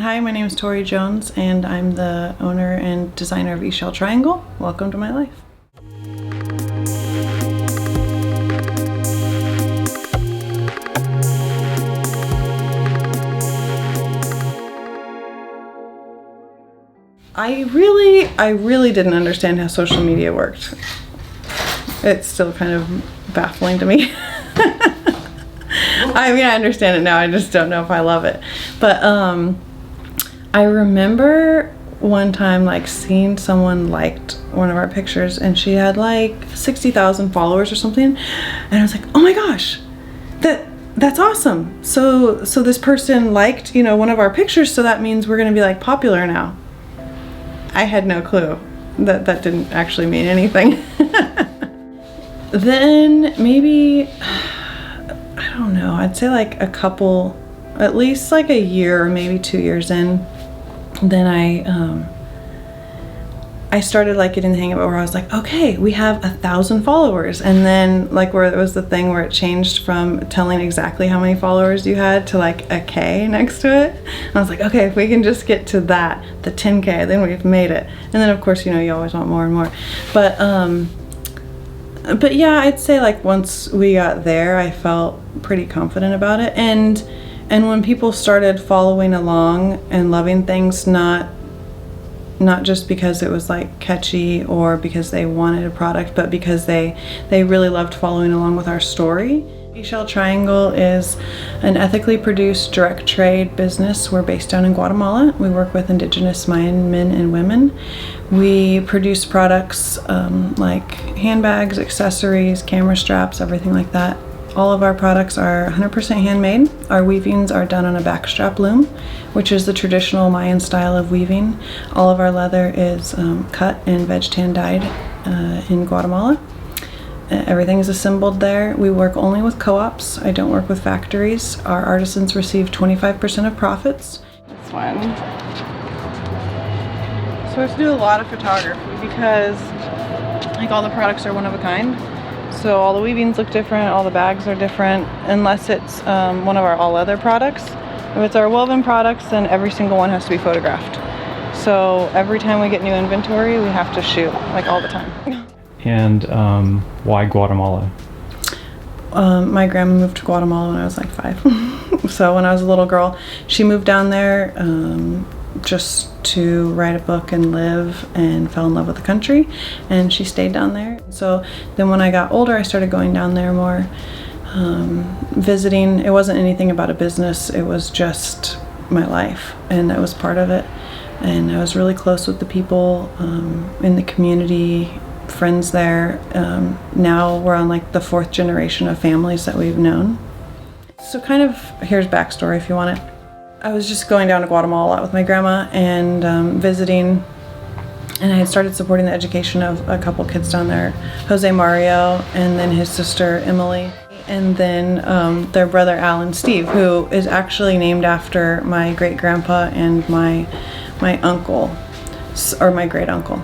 Hi, my name is Tori Jones, and I'm the owner and designer of Ixchel Triangle. Welcome to my life. I really didn't understand how social media worked. It's still kind of baffling to me. I mean, I understand it now, I just don't know if I love it. But I remember one time like seeing someone liked one of our pictures and she had like 60,000 followers or something, and I was like, oh my gosh, that's awesome. So this person liked, one of our pictures, so that means we're gonna be like popular now. I had no clue that didn't actually mean anything. Then maybe, I don't know, I'd say like at least like a year or maybe 2 years in, then I started like getting the hang of it, where I was like, okay, we have 1,000 followers. And then like where it was the thing where it changed from telling exactly how many followers you had to like a K next to it. I was like, okay, if we can just get to that, the 10K, then we've made it. And then of course, you always want more and more. But yeah, I'd say like once we got there, I felt pretty confident about it. And when people started following along and loving things, not just because it was like catchy or because they wanted a product, but because they really loved following along with our story. Ixchel Triangle is an ethically produced direct trade business. We're based down in Guatemala. We work with indigenous Mayan men and women. We produce products like handbags, accessories, camera straps, everything like that. All of our products are 100% handmade. Our weavings are done on a backstrap loom, which is the traditional Mayan style of weaving. All of our leather is cut and veg tan dyed in Guatemala. Everything is assembled there. We work only with co-ops. I don't work with factories. Our artisans receive 25% of profits. This one. So I have to do a lot of photography because like all the products are one of a kind. So all the weavings look different, all the bags are different, unless it's one of our all leather products. If it's our woven products, then every single one has to be photographed. So every time we get new inventory, we have to shoot, like all the time. And why Guatemala? My grandma moved to Guatemala when I was like 5. So when I was a little girl, she moved down there just to write a book and live, and fell in love with the country, and she stayed down there. So then when I got older, I started going down there more, visiting. It wasn't anything about a business, it was just my life, and that was part of it. And I was really close with the people in the community, friends there. Now we're on like the 4th generation of families that we've known. So kind of, here's backstory if you want it. I was just going down to Guatemala a lot with my grandma and visiting, and I had started supporting the education of a couple kids down there, Jose Mario and then his sister Emily, and then their brother Alan Steve, who is actually named after my great grandpa and my uncle, or my great uncle.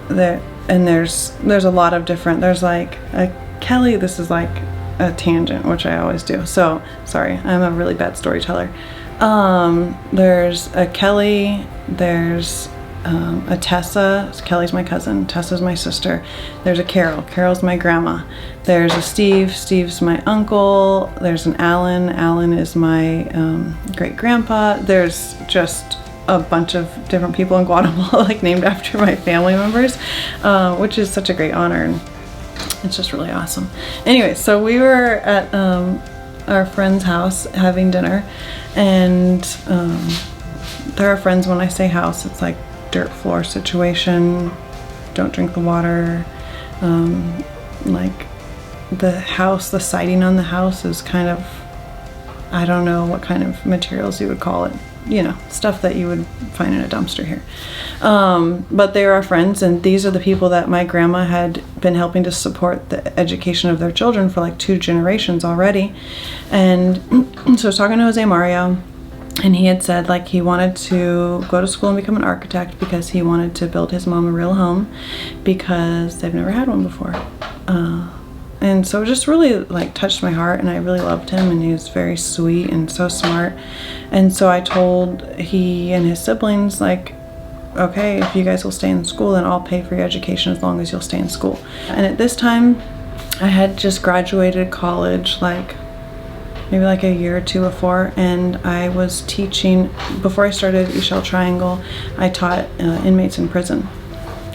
And there's a lot of different, there's like a Kelly, this is like a tangent, which I always do, so sorry, I'm a really bad storyteller. There's a Kelly, there's a Tessa. Kelly's my cousin, Tessa's my sister. There's a Carol, Carol's my grandma. There's a Steve, Steve's my uncle. There's an Alan, Alan is my great grandpa. There's just a bunch of different people in Guatemala like named after my family members, which is such a great honor, and it's just really awesome. Anyway, so we were at our friend's house having dinner, and they're our friends. When I say house, it's like dirt floor situation, don't drink the water. Like the house, the siding on the house is kind of, I don't know what kind of materials you would call it, stuff that you would find in a dumpster here. But they are our friends, and these are the people that my grandma had been helping to support the education of their children for like 2 generations already. And so I was talking to Jose Mario, and he had said like he wanted to go to school and become an architect because he wanted to build his mom a real home, because they've never had one before. And so it just really like touched my heart, and I really loved him, and he was very sweet and so smart. And so I told he and his siblings, like, okay, if you guys will stay in school, then I'll pay for your education as long as you'll stay in school. And at this time, I had just graduated college, like maybe like a year or two before, and I was teaching, before I started Ixchel Triangle, I taught inmates in prison.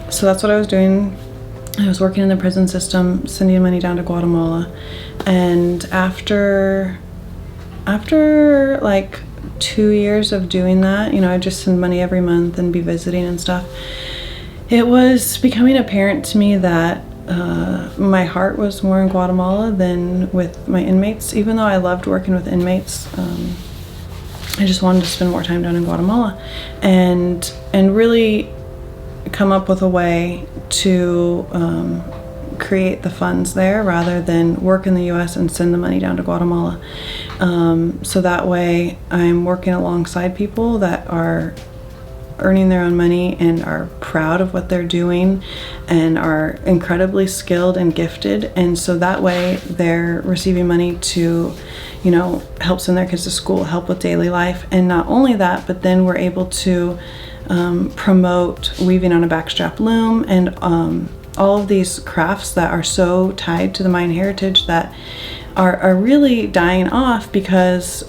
So that's what I was doing. I was working in the prison system, sending money down to Guatemala. And after like 2 years of doing that, you know, I'd just send money every month and be visiting and stuff. It was becoming apparent to me that my heart was more in Guatemala than with my inmates. Even though I loved working with inmates, I just wanted to spend more time down in Guatemala and really come up with a way to create the funds there rather than work in the US and send the money down to Guatemala. So that way I'm working alongside people that are earning their own money and are proud of what they're doing and are incredibly skilled and gifted. And so that way they're receiving money to, you know, help send their kids to school, help with daily life. And not only that, but then we're able to promote weaving on a backstrap loom and all of these crafts that are so tied to the Mayan heritage that are really dying off because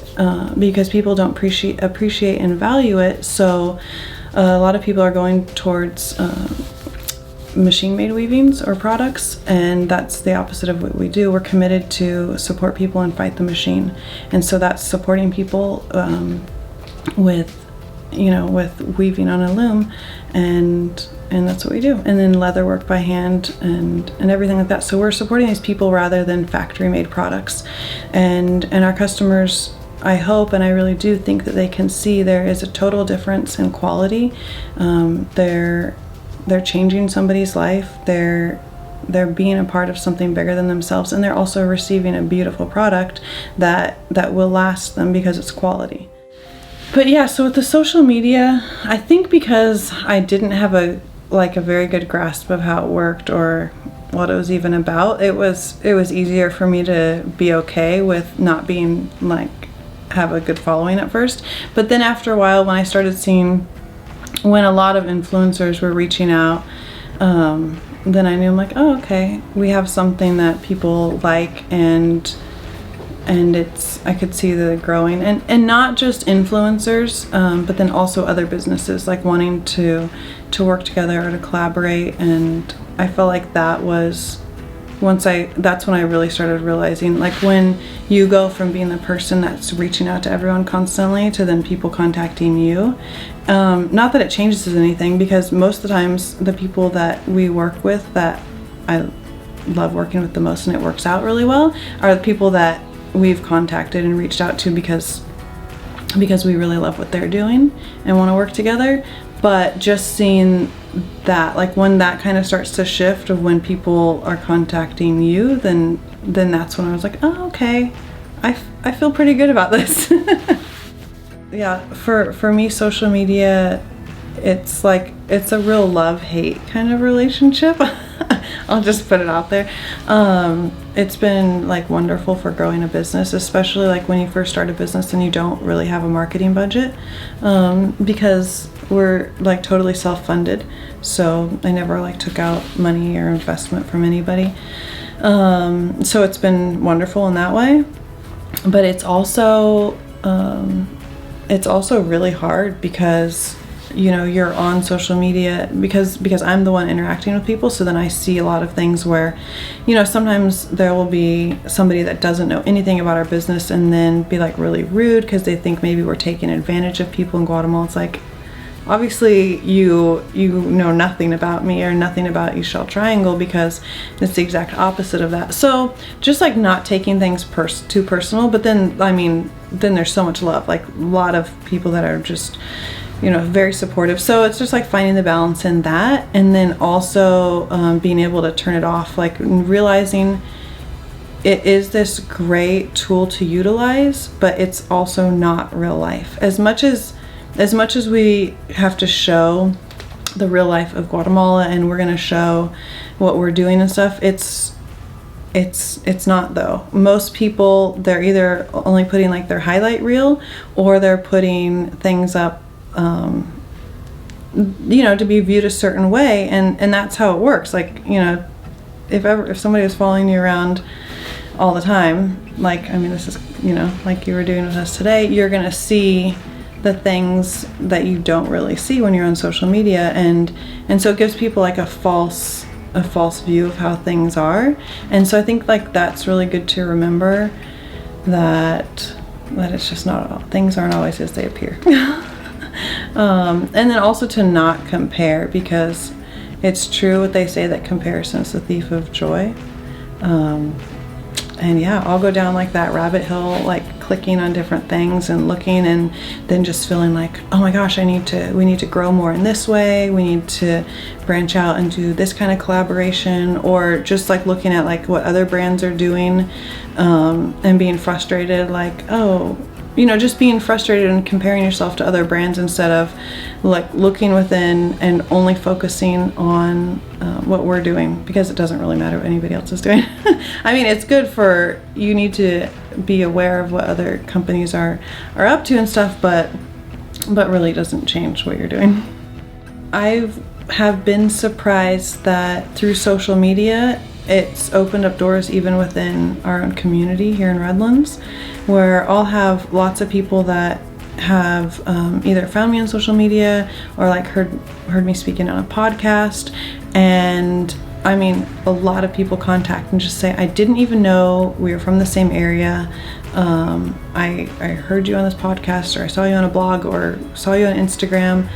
people don't appreciate and value it. So a lot of people are going towards machine-made weavings or products, and that's the opposite of what we do. We're committed to support people and fight the machine, and so that's supporting people with weaving on a loom, and that's what we do. And then leather work by hand and everything like that. So we're supporting these people rather than factory-made products, and our customers, I hope and I really do think that they can see there is a total difference in quality. They're changing somebody's life. They're being a part of something bigger than themselves, and they're also receiving a beautiful product that will last them because it's quality. But yeah, so with the social media, I think because I didn't have a very good grasp of how it worked or what it was even about, it was easier for me to be okay with not being have a good following at first. But then after a while, when I started seeing when a lot of influencers were reaching out, then I knew, I'm like, oh, okay, we have something that people like, and I could see the growing, and not just influencers, but then also other businesses like wanting to work together or to collaborate. And I felt like that was that's when I really started realizing, like, when you go from being the person that's reaching out to everyone constantly to then people contacting you, not that it changes anything, because most of the times the people that we work with that I love working with the most and it works out really well are the people that we've contacted and reached out to because we really love what they're doing and want to work together. But just seeing that, like, when that kind of starts to shift of when people are contacting you, then that's when I was like, oh, okay, I feel pretty good about this. Yeah, for me, social media, it's a real love-hate kind of relationship. I'll just put it out there. It's been wonderful for growing a business, especially when you first start a business and you don't really have a marketing budget, because we're totally self-funded. So I never took out money or investment from anybody. So it's been wonderful in that way, but it's also really hard because you're on social media because I'm the one interacting with people. So then I see a lot of things where, sometimes there will be somebody that doesn't know anything about our business and then be really rude because they think maybe we're taking advantage of people in Guatemala. It's obviously you know nothing about me or nothing about Ixchel Triangle, because it's the exact opposite of that. So just not taking things too personal, but then then there's so much love, a lot of people that are just very supportive. So it's just finding the balance in that, and then also being able to turn it off, realizing it is this great tool to utilize, but it's also not real life. As much as we have to show the real life of Guatemala and we're going to show what we're doing and stuff, it's it's not though. Most people, they're either only putting like their highlight reel, or they're putting things up, to be viewed a certain way, and that's how it works. Like, if somebody was following you around all the time, like, this is, like you were doing with us today, you're gonna see the things that you don't really see when you're on social media, and so it gives people like a false view of how things are. And so I think like that's really good to remember, that it's just not, things aren't always as they appear. And then also to not compare, because it's true what they say, that comparison is the thief of joy. And yeah, I'll go down like that rabbit hill, like clicking on different things and looking, and then just feeling like, oh my gosh, we need to grow more in this way. We need to branch out and do this kind of collaboration, or just like looking at like what other brands are doing, and being frustrated, like, just being frustrated and comparing yourself to other brands, instead of like looking within and only focusing on what we're doing, because it doesn't really matter what anybody else is doing. It's good for, you need to be aware of what other companies are up to and stuff, but really doesn't change what you're doing. I have been surprised that through social media, it's opened up doors even within our own community here in Redlands, where I'll have lots of people that have either found me on social media, or like heard me speaking on a podcast. And a lot of people contact and just say, I didn't even know we were from the same area. I heard you on this podcast, or I saw you on a blog, or saw you on Instagram.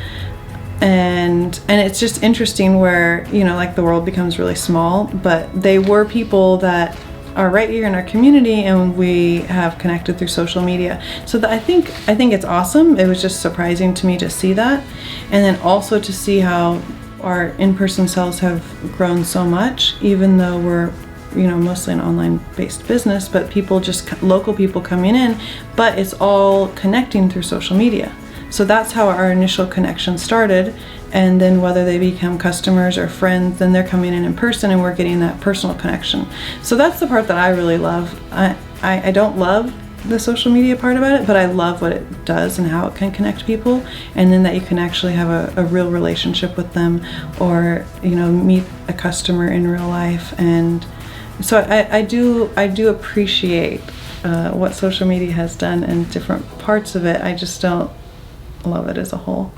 And it's just interesting where, like the world becomes really small, but they were people that are right here in our community, and we have connected through social media. So I think it's awesome. It was just surprising to me to see that. And then also to see how our in-person sales have grown so much, even though we're, mostly an online based business, but local people coming in, but it's all connecting through social media. So that's how our initial connection started. And then whether they become customers or friends, then they're coming in person, and we're getting that personal connection. So that's the part that I really love. I don't love the social media part about it, but I love what it does and how it can connect people, and then that you can actually have a real relationship with them, or meet a customer in real life. And so I do appreciate what social media has done and different parts of it. I just don't love it as a whole.